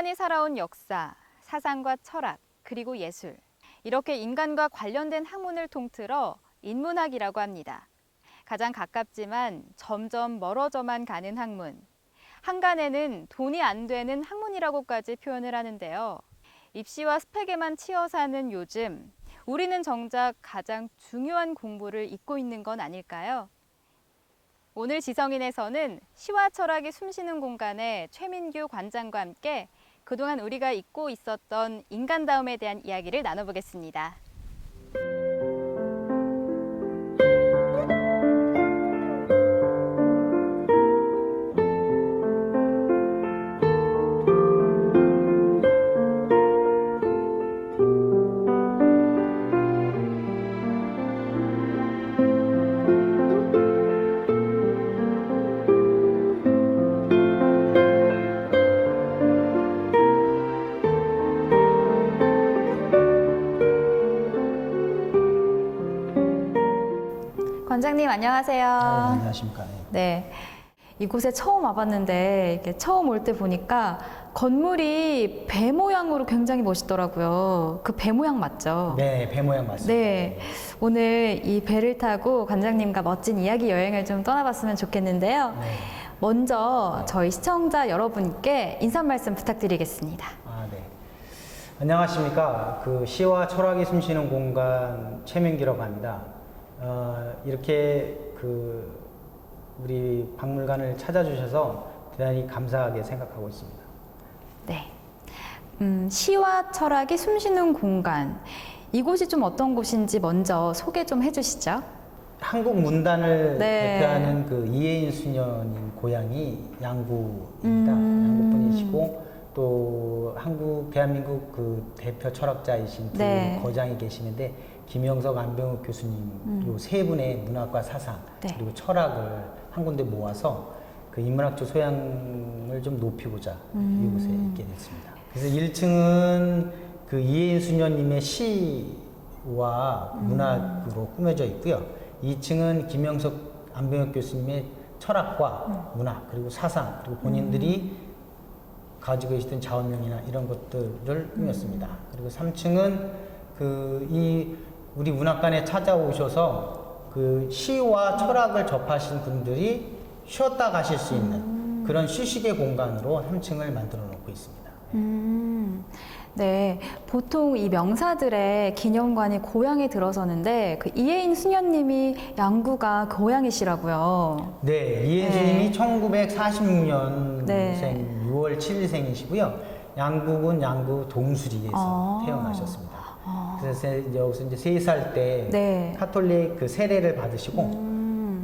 인간이 살아온 역사, 사상과 철학, 그리고 예술. 이렇게 인간과 관련된 학문을 통틀어 인문학이라고 합니다. 가장 가깝지만 점점 멀어져만 가는 학문. 한간에는 돈이 안 되는 학문이라고까지 표현을 하는데요. 입시와 스펙에만 치여 사는 요즘, 우리는 정작 가장 중요한 공부를 잊고 있는 건 아닐까요? 오늘 지성인에서는 시와 철학이 숨쉬는 공간의 최민규 관장과 함께 그동안 우리가 잊고 있었던 인간다움에 대한 이야기를 나눠보겠습니다. 관장님 안녕하세요. 네, 안녕하십니까. 네, 이곳에 처음 와봤는데 이렇게 처음 올 때 보니까 건물이 배 모양으로 굉장히 멋있더라고요. 그 배 모양 맞죠? 네, 배 모양 맞습니다. 네, 오늘 이 배를 타고 관장님과 멋진 이야기 여행을 좀 떠나봤으면 좋겠는데요. 네. 먼저 저희 시청자 여러분께 인사 말씀 부탁드리겠습니다. 네. 안녕하십니까. 그 시와 철학이 숨쉬는 공간 최민기라고 합니다. 이렇게 우리 박물관을 찾아주셔서 대단히 감사하게 생각하고 있습니다. 네, 시와 철학이 숨쉬는 공간. 이곳이 좀 어떤 곳인지 먼저 소개 좀 해주시죠. 한국 문단을 네. 대표하는 그 이혜인 수녀님 고향이 양구입니다. 양구 분이시고 또 대한민국 그 대표 철학자이신 두 네. 거장이 계시는데 김영석, 안병욱 교수님 요 세 분의 문학과 사상 네. 그리고 철학을 한 군데 모아서 그 인문학적 소양을 좀 높이고자 이곳에 있게 됐습니다. 그래서 1층은 그 이혜인 수녀님의 시와 문학으로 꾸며져 있고요. 2층은 김영석, 안병욱 교수님의 철학과 문학 그리고 사상 그리고 본인들이 가지고 계시던 자원명이나 이런 것들을 꾸몄습니다. 그리고 3층은 우리 문학관에 찾아오셔서 그 시와 철학을 접하신 분들이 쉬었다 가실 수 있는 그런 휴식의 공간으로 3층을 만들어 놓고 있습니다. 네, 보통 이 명사들의 기념관이 고향에 들어서는데 그 이혜인 수녀님이 양구가 고향이시라고요. 네, 이혜인 수님이 1946년생 네. 6월 7일생이시고요. 양국은 양구 동수리에서 태어나셨습니다. 그래서 여기서 이제 3살 때 네. 카톨릭 그 세례를 받으시고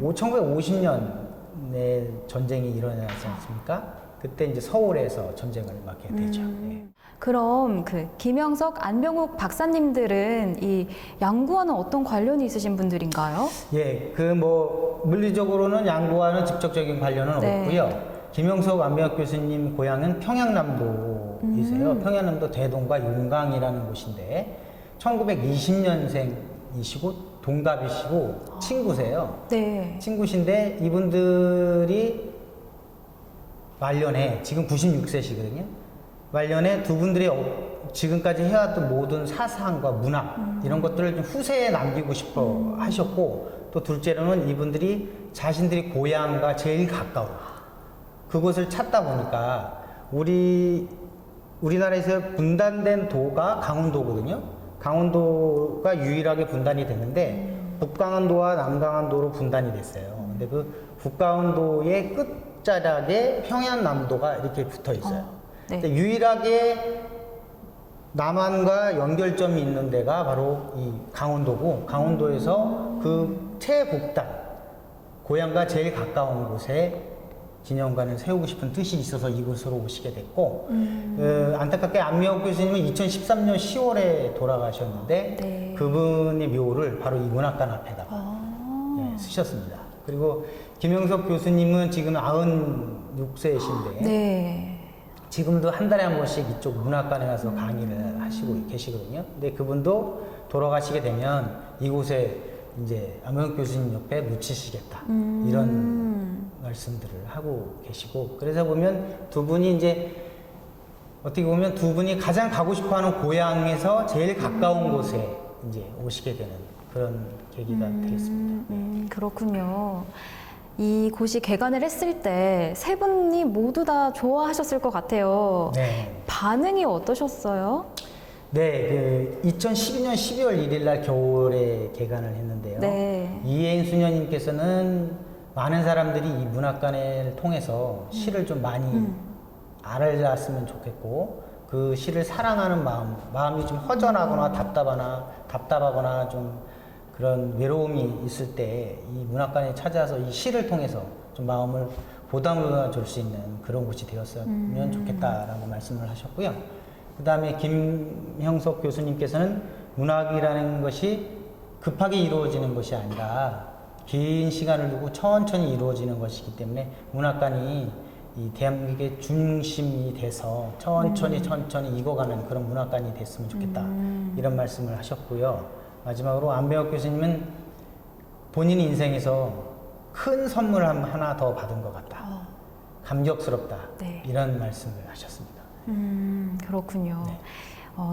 1950년에 전쟁이 일어나지 않습니까? 그때 이제 서울에서 전쟁을 맡게 되죠. 네. 그럼 그 김영석, 안병욱 박사님들은 이 양구와는 어떤 관련이 있으신 분들인가요? 예, 물리적으로는 양구와는 직접적인 관련은 네. 없고요. 김영석, 안병욱 교수님 고향은 평양남도이세요. 평양남도 대동과 용강이라는 곳인데 1920년생이시고 동갑이시고 친구세요. 네. 친구신데 이분들이 말년에 지금 96세시거든요. 말년에 두 분들이 지금까지 해왔던 모든 사상과 문학 이런 것들을 좀 후세에 남기고 싶어 하셨고 또 둘째로는 이분들이 자신들이 고향과 제일 가까운 그곳을 찾다 보니까 우리나라에서 분단된 도가 강원도거든요. 강원도가 유일하게 분단이 됐는데 북강원도와 남강원도로 분단이 됐어요. 근데 그 북강원도의 끝자락에 평양남도가 이렇게 붙어 있어요. 네. 근데 유일하게 남한과 연결점이 있는 데가 바로 이 강원도고 강원도에서 그 최북단 고향과 제일 가까운 곳에 기념관을 세우고 싶은 뜻이 있어서 이곳으로 오시게 됐고 안타깝게 안병욱 교수님은 2013년 10월에 돌아가셨는데 네. 그분의 묘를 바로 이 문학관 앞에다가 쓰셨습니다. 그리고 김영석 교수님은 지금 96세이신데 네. 지금도 한 달에 한 번씩 이쪽 문학관에 가서 강의를 하시고 계시거든요. 근데 그분도 돌아가시게 되면 이곳에 이제 안병욱 교수님 옆에 묻히시겠다 이런 말씀들을 하고 계시고 그래서 보면 두 분이 이제 어떻게 보면 두 분이 가장 가고 싶어하는 고향에서 제일 가까운 곳에 이제 오시게 되는 그런 계기가 되겠습니다. 그렇군요. 이 곳이 개관을 했을 때 세 분이 모두 다 좋아하셨을 것 같아요. 네. 반응이 어떠셨어요? 네, 그 2012년 12월 1일 날 겨울에 개관을 했는데요. 네. 이혜인 수녀님께서는 많은 사람들이 이 문학관을 통해서 시를 좀 많이 알았으면 좋겠고, 그 시를 사랑하는 마음이 좀 허전하거나 답답하거나 좀 그런 외로움이 있을 때 이 문학관에 찾아서 이 시를 통해서 좀 마음을 보담아 줄 수 있는 그런 곳이 되었으면 좋겠다라고 말씀을 하셨고요. 그 다음에 김형석 교수님께서는 문학이라는 것이 급하게 이루어지는 것이 아니라 긴 시간을 두고 천천히 이루어지는 것이기 때문에 문학관이 이 대한민국의 중심이 돼서 천천히 익어가는 그런 문학관이 됐으면 좋겠다, 이런 말씀을 하셨고요. 마지막으로 안병욱 교수님은 본인 인생에서 큰 선물 하나 더 받은 것 같다, 감격스럽다, 네. 이런 말씀을 하셨습니다. 그렇군요. 네.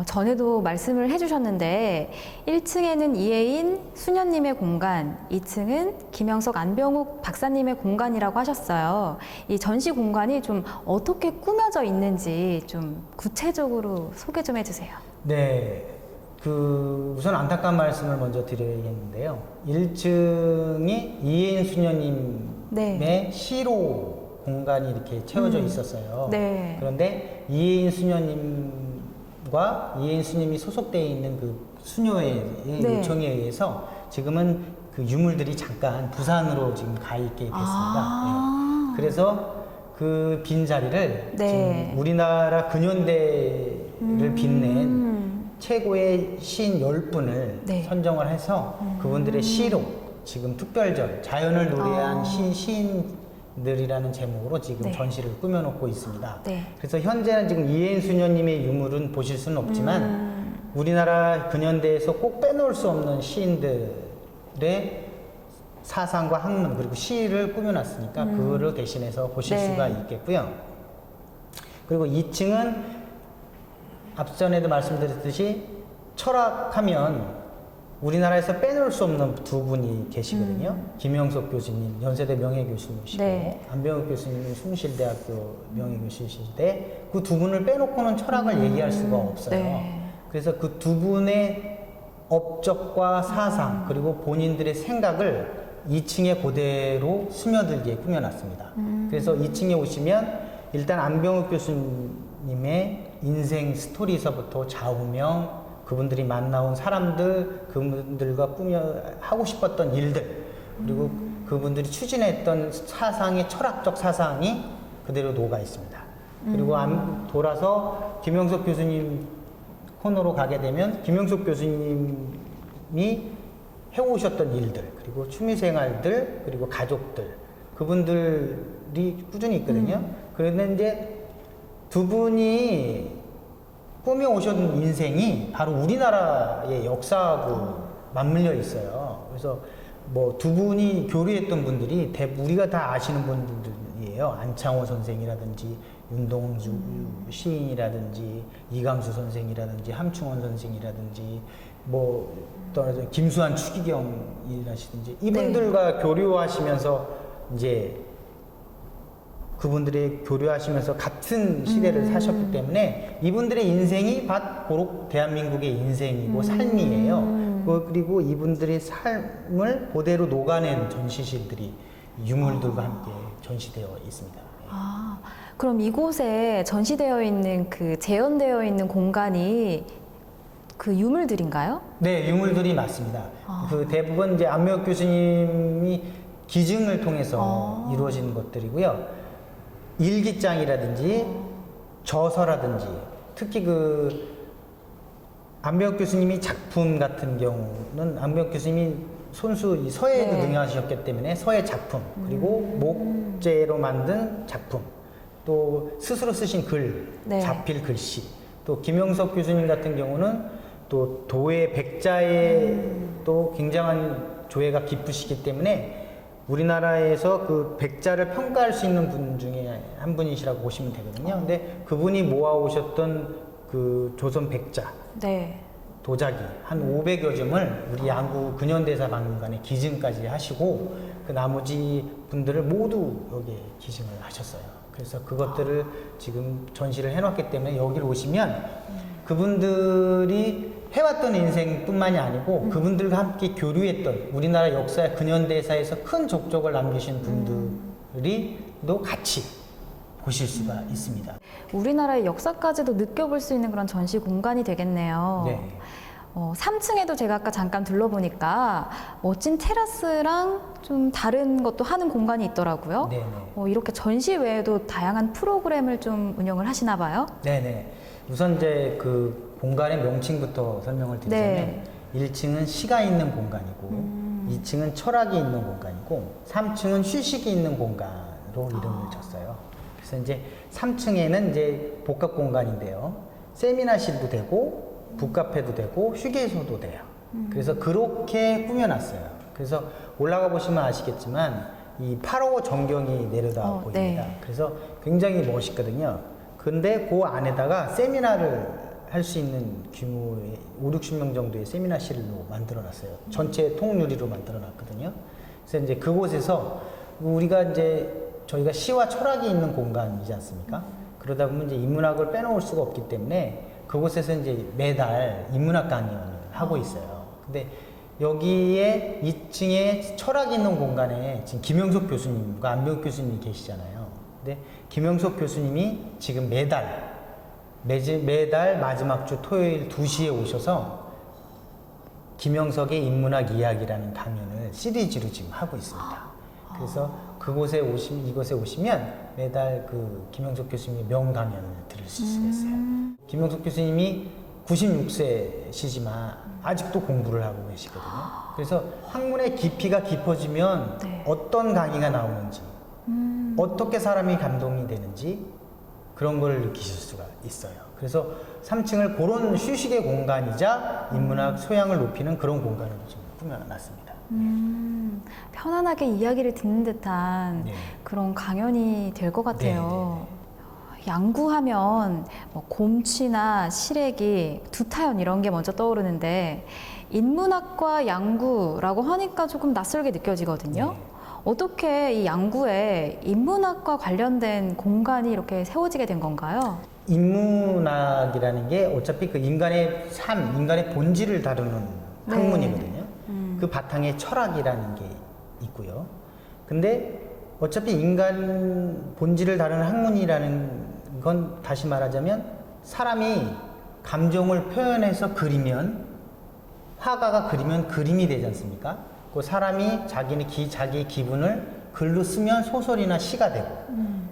전에도 말씀을 해주셨는데 1층에는 이혜인 수녀님의 공간, 2층은 김영석 안병욱 박사님의 공간이라고 하셨어요. 이 전시 공간이 좀 어떻게 꾸며져 있는지 좀 구체적으로 소개 좀 해주세요. 네, 우선 안타까운 말씀을 먼저 드려야겠는데요. 1층이 이혜인 수녀님의 네. 시로 공간이 이렇게 채워져 있었어요. 네. 그런데 이혜인 수녀님과 이혜인 수님이 소속되어 있는 그 수녀의 네. 요청에 의해서 지금은 그 유물들이 잠깐 부산으로 지금 가 있게 됐습니다. 네. 그래서 그 빈 자리를 네. 지금 우리나라 근현대를 빛낸 최고의 시인 10분을 네. 선정을 해서 그분들의 시로 지금 특별전, 자연을 노래한 시인들이라는 제목으로 지금 네. 전시를 꾸며놓고 있습니다. 네. 그래서 현재는 지금 이혜인 수녀님의 유물은 보실 수는 없지만 우리나라 근현대에서 꼭 빼놓을 수 없는 시인들의 사상과 학문 그리고 시를 꾸며놨으니까 그거를 대신해서 보실 네. 수가 있겠고요. 그리고 2층은 앞서 전에도 말씀드렸듯이 철학하면 우리나라에서 빼놓을 수 없는 두 분이 계시거든요. 김영석 교수님, 연세대 명예교수님이시고 네. 안병욱 교수님은 숭실대학교 명예교수이신데 그 두 분을 빼놓고는 철학을 얘기할 수가 없어요. 네. 그래서 그 두 분의 업적과 사상 그리고 본인들의 생각을 2층에 그대로 스며들게 꾸며놨습니다. 그래서 2층에 오시면 일단 안병욱 교수님의 인생 스토리에서부터 좌우명, 그분들이 만나온 사람들, 그분들과 하고 싶었던 일들, 그리고 그분들이 추진했던 사상의 철학적 사상이 그대로 녹아 있습니다. 그리고 돌아서 김영석 교수님 코너로 가게 되면 김영석 교수님이 해오셨던 일들, 그리고 취미생활들, 그리고 가족들, 그분들이 꾸준히 있거든요. 그런데 이제 두 분이 꾸며오셨던 인생이 바로 우리나라의 역사하고 맞물려 있어요. 그래서 뭐 두 분이 교류했던 분들이 우리가 다 아시는 분들이에요. 안창호 선생이라든지 윤동주 시인이라든지 이강수 선생이라든지 함충원 선생이라든지 뭐 떠나서 김수환 추기경이라시든지 이분들과 교류하시면서 이제 그분들이 교류하시면서 같은 시대를 사셨기 때문에 이분들의 인생이 바로 대한민국의 인생이고 삶이에요. 그리고 이분들의 삶을 그대로 녹아낸 전시실들이 유물들과 함께 전시되어 있습니다. 아, 그럼 이곳에 전시되어 있는 그 재현되어 있는 공간이 그 유물들인가요? 네, 유물들이 맞습니다. 그 대부분 이제 안명욱 교수님이 기증을 통해서 이루어진 것들이고요. 일기장이라든지 저서라든지 특히 그 안병욱 교수님이 작품 같은 경우는 안병욱 교수님이 손수 서예에도 네. 능하셨기 때문에 서예 작품 그리고 목재로 만든 작품 또 스스로 쓰신 글, 네. 자필 글씨 또 김영석 교수님 같은 경우는 또 도예 백자에 또 굉장한 조예가 깊으시기 때문에 우리나라에서 그 백자를 평가할 수 있는 분 중에 한 분이시라고 보시면 되거든요. 근데 그분이 모아오셨던 그 조선 백자 네. 도자기 한 500여 점을 우리 양구 근현대사 박물관에 기증까지 하시고 그 나머지 분들을 모두 여기에 기증을 하셨어요. 그래서 그것들을 지금 전시를 해놨기 때문에 여기를 오시면 그분들이 해왔던 인생뿐만이 아니고 그분들과 함께 교류했던 우리나라 역사 근현대사에서 큰 족적을 남기신 분들이 또 같이 보실 수가 있습니다. 우리나라의 역사까지도 느껴볼 수 있는 그런 전시 공간이 되겠네요. 네. 3층에도 제가 아까 잠깐 둘러보니까 멋진 테라스랑 좀 다른 것도 하는 공간이 있더라고요. 네네. 이렇게 전시 외에도 다양한 프로그램을 좀 운영을 하시나 봐요. 네네. 우선 이제 그 공간의 명칭부터 설명을 드리자면 네. 1층은 시가 있는 공간이고 2층은 철학이 있는 공간이고 3층은 휴식이 있는 공간으로 이름을 줬어요. 그래서 이제 3층에는 이제 복합 공간인데요. 세미나실도 되고 북카페도 되고 휴게소도 돼요. 그래서 그렇게 꾸며놨어요. 그래서 올라가 보시면 아시겠지만 이 8호 전경이 내려다 보입니다. 네. 그래서 굉장히 멋있거든요. 근데 그 안에다가 세미나를 할 수 있는 규모의 5, 60명 정도의 세미나실로 만들어놨어요. 전체 통유리로 만들어놨거든요. 그래서 이제 그곳에서 우리가 이제 저희가 시와 철학이 있는 공간이지 않습니까? 그러다 보면 이제 인문학을 빼놓을 수가 없기 때문에 그곳에서 이제 매달 인문학 강연을 하고 있어요. 근데 여기에 2층에 철학이 있는 공간에 지금 김영석 교수님과 안병욱 교수님이 계시잖아요. 근데 김영석 교수님이 지금 매달 마지막 주 토요일 2시에 오셔서 김영석의 인문학 이야기라는 강연을 시리즈로 지금 하고 있습니다. 그래서 이곳에 오시면 매달 그 김영석 교수님의 명강연을 들으실 수가 있어요. 김영석 교수님이 96세시지만 아직도 공부를 하고 계시거든요. 그래서 학문의 깊이가 깊어지면 네. 어떤 강의가 나오는지, 어떻게 사람이 감동이 되는지 그런 걸 느끼실 수가 있어요. 그래서 3층을 그런 휴식의 공간이자 인문학 소양을 높이는 그런 공간으로 좀 꾸며놨습니다. 편안하게 이야기를 듣는 듯한 네. 그런 강연이 될 것 같아요. 양구하면 곰취나 시래기, 두타연 이런 게 먼저 떠오르는데 인문학과 양구라고 하니까 조금 낯설게 느껴지거든요. 네. 어떻게 이 양구에 인문학과 관련된 공간이 이렇게 세워지게 된 건가요? 인문학이라는 게 어차피 그 인간의 삶, 인간의 본질을 다루는 네. 학문이거든요. 그 바탕에 철학이라는 게 있고요. 근데 어차피 인간 본질을 다루는 학문이라는 건 다시 말하자면 사람이 감정을 표현해서 그리면 화가가 그리면 그림이 되지 않습니까? 그 사람이 자기 기분을 글로 쓰면 소설이나 시가 되고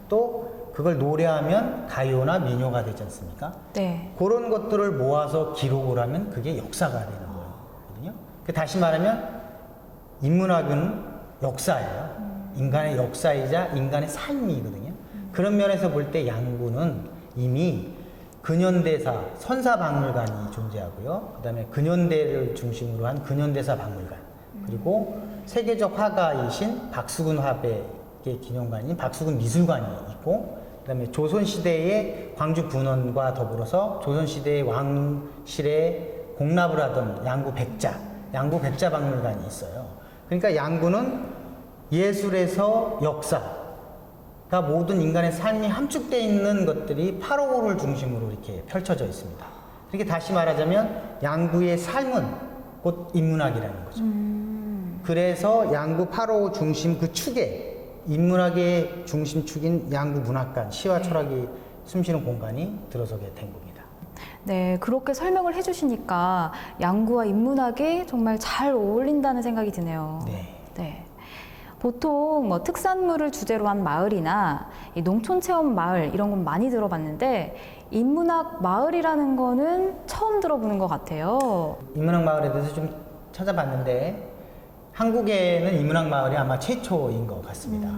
또 그걸 노래하면 가요나 민요가 되지 않습니까? 네. 그런 것들을 모아서 기록을 하면 그게 역사가 되는 거거든요. 다시 말하면 인문학은 역사예요. 인간의 역사이자 인간의 삶이거든요. 그런 면에서 볼 때 양구는 이미 근현대사 선사박물관이 존재하고요. 그 다음에 근현대를 중심으로 한 근현대사 박물관, 그리고 세계적 화가이신 박수근 화백의 기념관인 박수근 미술관이 있고, 그 다음에 조선시대의 광주 분원과 더불어서 조선시대의 왕실에 공납을 하던 양구 백자 박물관이 있어요. 그러니까 양구는 예술에서 역사가 모든 인간의 삶이 함축되어 있는 것들이 8호를 중심으로 이렇게 펼쳐져 있습니다. 그렇게 다시 말하자면 양구의 삶은 곧 인문학이라는 거죠. 그래서 양구 8호 중심 그 축에 인문학의 중심축인 양구 문학관, 시와 철학이 숨쉬는 공간이 들어서게 된 겁니다. 네, 그렇게 설명을 해주시니까 양구와 인문학이 정말 잘 어울린다는 생각이 드네요. 네. 네. 보통 특산물을 주제로 한 마을이나 이 농촌 체험 마을 이런 건 많이 들어봤는데 인문학 마을이라는 거는 처음 들어보는 것 같아요. 인문학 마을에 대해서 좀 찾아봤는데 한국에는 인문학 마을이 아마 최초인 것 같습니다.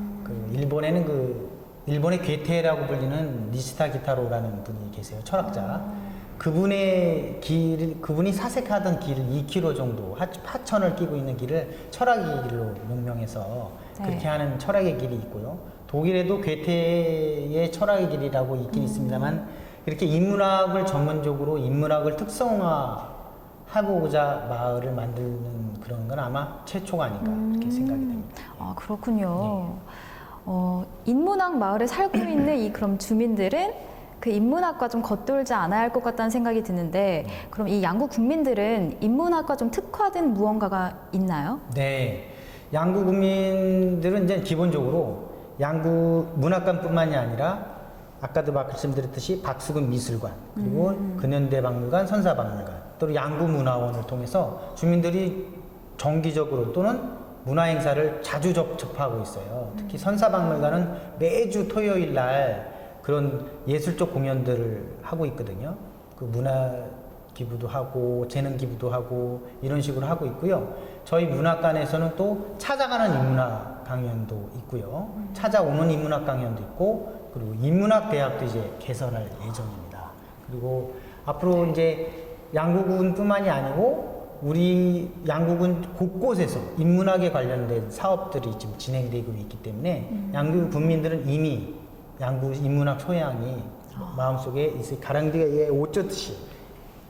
일본의 괴테라고 불리는 니시타 기타로라는 분이 계세요. 철학자. 그분이 사색하던 길 2km 정도 하천을 끼고 있는 길을 철학의 길로 명명해서 그렇게 네. 하는 철학의 길이 있고요. 독일에도 괴테의 철학의 길이라고 있긴 있습니다만 이렇게 인문학을 전문적으로 인문학을 특성화해보고자 마을을 만드는 그런 건 아마 최초가 아닌가 그렇게 생각이 됩니다. 아, 그렇군요. 인문학 마을에 살고 있는 이 그럼 주민들은 그 인문학과 좀 겉돌지 않아야 할 것 같다는 생각이 드는데 그럼 이 양구 국민들은 인문학과 좀 특화된 무언가가 있나요? 네. 양구 국민들은 이제 기본적으로 양구 문학관뿐만이 아니라 아까도 말씀드렸듯이 박수근 미술관 그리고 근현대박물관, 선사박물관 또 양구 문화원을 통해서 주민들이 정기적으로 또는 문화행사를 자주 접하고 있어요. 특히 선사박물관은 매주 토요일 날 그런 예술적 공연들을 하고 있거든요. 그 문화 기부도 하고 재능 기부도 하고 이런 식으로 하고 있고요. 저희 문학관에서는 또 찾아가는 인문학 강연도 있고요. 찾아오는 인문학 강연도 있고 그리고 인문학 대학도 이제 개설할 예정입니다. 그리고 앞으로 이제 양구군뿐만이 아니고 우리 양구군 곳곳에서 인문학에 관련된 사업들이 지금 진행되고 있기 때문에 양구 군민들은 이미 양구 인문학 소양이 마음속에 가랑비에 옷 젖듯이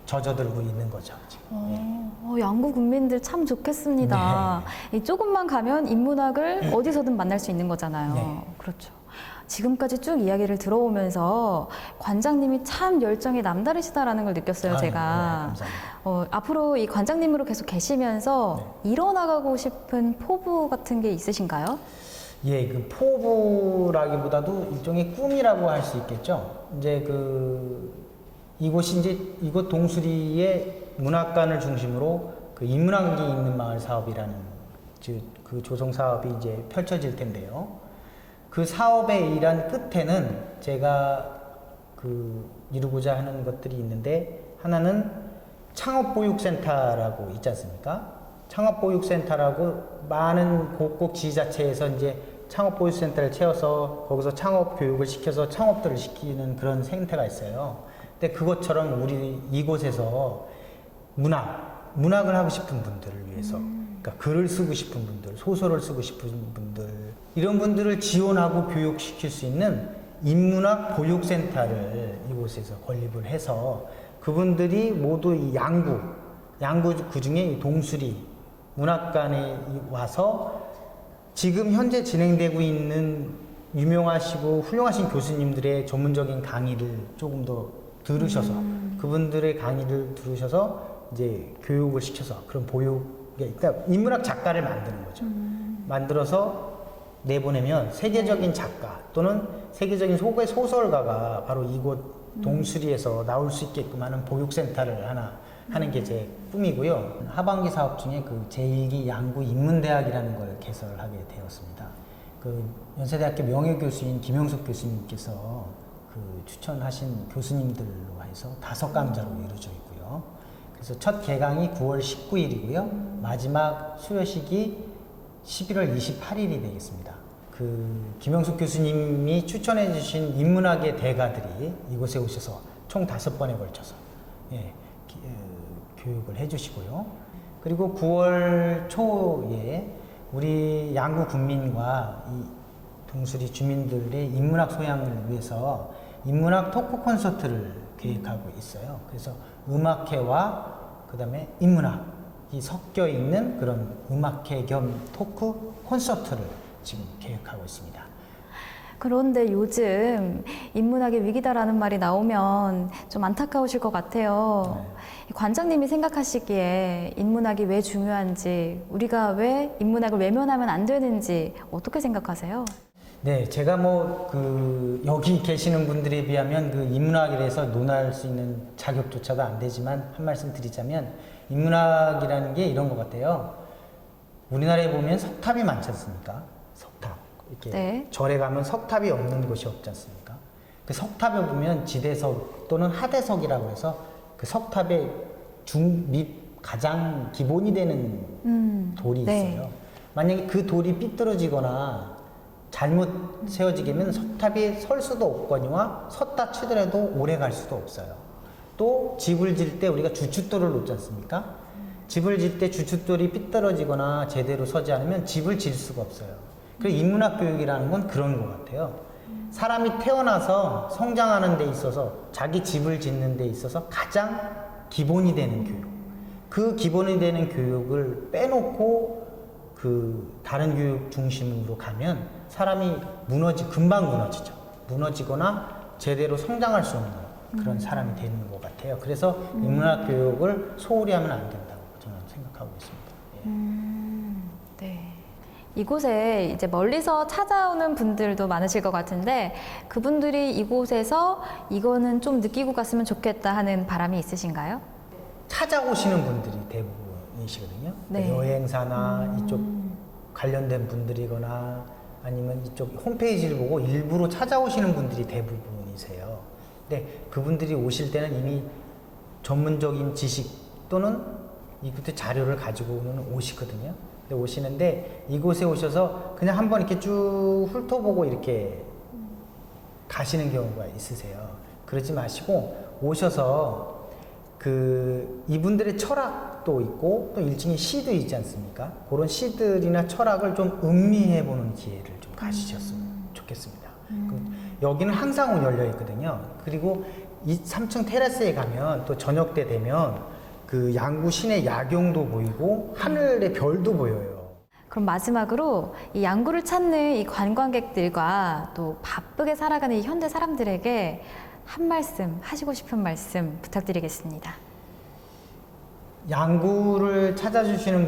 젖어들고 있는 거죠. 지금. 양구 국민들 참 좋겠습니다. 이 조금만 가면 인문학을 어디서든 만날 수 있는 거잖아요. 네. 그렇죠. 지금까지 쭉 이야기를 들어오면서 관장님이 참 열정이 남다르시다라는 걸 느꼈어요, 네, 제가. 감사합니다. 앞으로 이 관장님으로 계속 계시면서 이뤄나가고 싶은 포부 같은 게 있으신가요? 예, 그 포부라기보다도 일종의 꿈이라고 할 수 있겠죠. 이제 이곳이 이제 이곳 동수리의 문학관을 중심으로 그 인문학이 있는 마을 사업이라는 그 조성 사업이 이제 펼쳐질 텐데요. 그 사업의 일한 끝에는 제가 이루고자 하는 것들이 있는데 하나는 창업보육센터라고 있지 않습니까? 창업보육센터라고 많은 곳곳 지자체에서 이제 창업보육센터를 채워서 거기서 창업 교육을 시켜서 창업들을 시키는 그런 생태가 있어요. 근데 그것처럼 우리 이곳에서 문학을 하고 싶은 분들을 위해서 그러니까 글을 쓰고 싶은 분들, 소설을 쓰고 싶은 분들 이런 분들을 지원하고 교육시킬 수 있는 인문학 보육센터를 이곳에서 건립을 해서 그분들이 모두 이 양구 그중에 이 동수리 문학관에 와서 지금 현재 진행되고 있는 유명하시고 훌륭하신 교수님들의 전문적인 강의를 조금 더 들으셔서 그분들의 강의를 들으셔서 이제 교육을 시켜서 그런 그러니까 인문학 작가를 만드는 거죠. 만들어서 내보내면 세계적인 작가 또는 세계적인 소설가가 바로 이곳 동수리에서 나올 수 있게끔 하는 보육센터를 하나 하는 게 제 꿈이고요. 하반기 사업 중에 그 제1기 양구 인문대학이라는 걸 개설하게 되었습니다. 그 연세대학교 명예교수인 김영숙 교수님께서 그 추천하신 교수님들로 해서 5강좌로 이루어져 있고요. 그래서 첫 개강이 9월 19일이고요. 마지막 수료식이 11월 28일이 되겠습니다. 그 김영숙 교수님이 추천해 주신 인문학의 대가들이 이곳에 오셔서 총 5번에 걸쳐서 교육을 해 주시고요. 그리고 9월 초에 우리 양구 군민과 이 동수리 주민들의 인문학 소양을 위해서 인문학 토크 콘서트를 계획하고 있어요. 그래서 음악회와 그다음에 인문학이 섞여 있는 그런 음악회 겸 토크 콘서트를 지금 계획하고 있습니다. 그런데 요즘 인문학의 위기다라는 말이 나오면 좀 안타까우실 것 같아요. 관장님이 생각하시기에 인문학이 왜 중요한지, 우리가 왜 인문학을 외면하면 안 되는지 어떻게 생각하세요? 네, 제가 여기 계시는 분들에 비하면 그 인문학에 대해서 논할 수 있는 자격조차가 안 되지만 한 말씀 드리자면 인문학이라는 게 이런 것 같아요. 우리나라에 보면 석탑이 많지 않습니까? 석탑. 이렇게 네. 절에 가면 석탑이 없는 곳이 없지 않습니까? 그 석탑에 보면 지대석 또는 하대석이라고 해서 그 석탑의 가장 기본이 되는 돌이 네. 있어요. 만약에 그 돌이 삐뚤어지거나 잘못 세워지게 석탑이 설 수도 없거니와 섰다 치더라도 오래 갈 수도 없어요. 또 집을 질 때 우리가 주춧돌을 놓지 않습니까? 집을 질 때 주춧돌이 삐뚤어지거나 제대로 서지 않으면 집을 질 수가 없어요. 그 인문학 교육이라는 건 그런 것 같아요. 사람이 태어나서 성장하는 데 있어서 자기 집을 짓는 데 있어서 가장 기본이 되는 교육. 그 기본이 되는 교육을 빼놓고 그 다른 교육 중심으로 가면 사람이 금방 무너지죠. 무너지거나 제대로 성장할 수 없는 그런 사람이 되는 것 같아요. 그래서 인문학 교육을 소홀히 하면 안 된다고 저는 생각하고 있습니다. 예. 네. 이곳에 이제 멀리서 찾아오는 분들도 많으실 것 같은데 그분들이 이곳에서 이거는 좀 느끼고 갔으면 좋겠다 하는 바람이 있으신가요? 찾아오시는 분들이 대부분이시거든요. 네. 여행사나 이쪽 관련된 분들이거나 아니면 이쪽 홈페이지를 보고 일부러 찾아오시는 분들이 대부분이세요. 근데 그분들이 오실 때는 이미 전문적인 지식 또는 이곳의 자료를 가지고는 오시거든요. 근데 오시는데 이곳에 오셔서 그냥 한번 이렇게 쭉 훑어보고 이렇게 가시는 경우가 있으세요. 그러지 마시고 오셔서 그 이분들의 철학도 있고 또 일종의 시도 있지 않습니까? 그런 시들이나 철학을 좀 음미해보는 기회를 좀 가지셨으면 좋겠습니다. 여기는 항상 열려 있거든요. 그리고 이 3층 테라스에 가면 또 저녁 때 되면 그 양구 시내 야경도 보이고 하늘의 별도 보여요. 그럼 마지막으로 이 양구를 찾는 이 관광객들과 또 바쁘게 살아가는 이 현대 사람들에게 한 말씀, 하시고 싶은 말씀 부탁드리겠습니다. 양구를 찾아주시는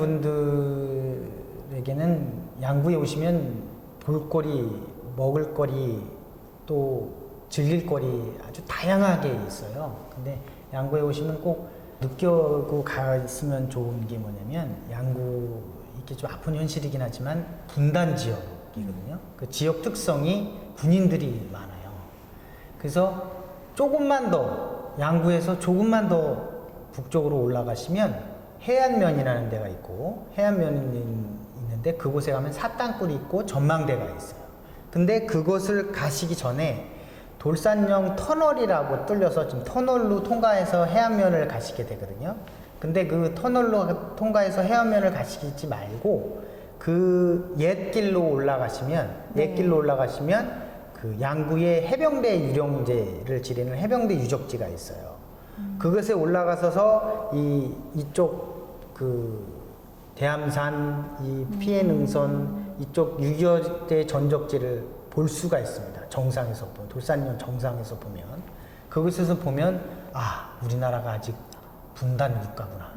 분들에게는 양구에 오시면 볼거리, 먹을거리, 또 즐길거리 아주 다양하게 있어요. 근데 양구에 오시면 꼭 느끼고 가있으면 좋은 게 뭐냐면 양구 이게 좀 아픈 현실이긴 하지만 분단 지역이거든요. 그 지역 특성이 군인들이 많아요. 그래서 조금만 더 양구에서 조금만 더 북쪽으로 올라가시면 해안면이라는 데가 있고 해안면이 있는데 그곳에 가면 사땅굴이 있고 전망대가 있어요. 근데 그곳을 가시기 전에 돌산령 터널이라고 뚫려서 지금 터널로 통과해서 해안면을 가시게 되거든요. 근데 그 터널로 통과해서 해안면을 가시지 말고 그 옛길로 올라가시면 그 양구에 해병대 유령제를 지내는 해병대 유적지가 있어요. 그것에 올라가서서 이쪽 그 대암산, 이 피해능선 이쪽 6.25대 전적지를 볼 수가 있습니다. 정상에서 보면 돌산령 정상에서 보면 그곳에서 보면 아 우리나라가 아직 분단 국가구나.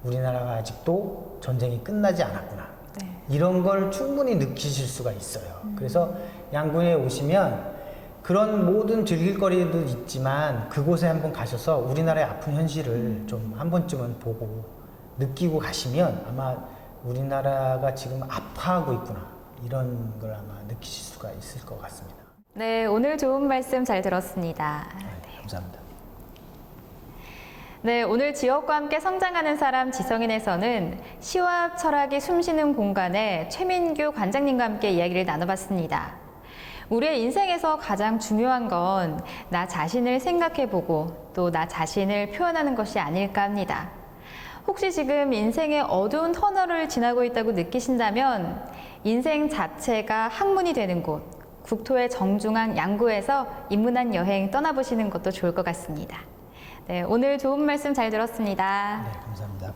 우리나라가 아직도 전쟁이 끝나지 않았구나. 네. 이런 걸 충분히 느끼실 수가 있어요. 그래서 양구에 오시면 그런 모든 즐길거리도 있지만 그곳에 한번 가셔서 우리나라의 아픈 현실을 좀 한 번쯤은 보고 느끼고 가시면 아마 우리나라가 지금 아파하고 있구나 이런 걸 아마 느끼실 수가 있을 것 같습니다. 네, 오늘 좋은 말씀 잘 들었습니다. 네, 감사합니다. 네, 오늘 지역과 함께 성장하는 사람 지성인에서는 시와 철학이 숨쉬는 공간에 최민규 관장님과 함께 이야기를 나눠봤습니다. 우리의 인생에서 가장 중요한 건 나 자신을 생각해보고 또 나 자신을 표현하는 것이 아닐까 합니다. 혹시 지금 인생의 어두운 터널을 지나고 있다고 느끼신다면 인생 자체가 학문이 되는 곳, 국토의 정중앙 양구에서 인문학 여행 떠나보시는 것도 좋을 것 같습니다. 네, 오늘 좋은 말씀 잘 들었습니다. 네, 감사합니다.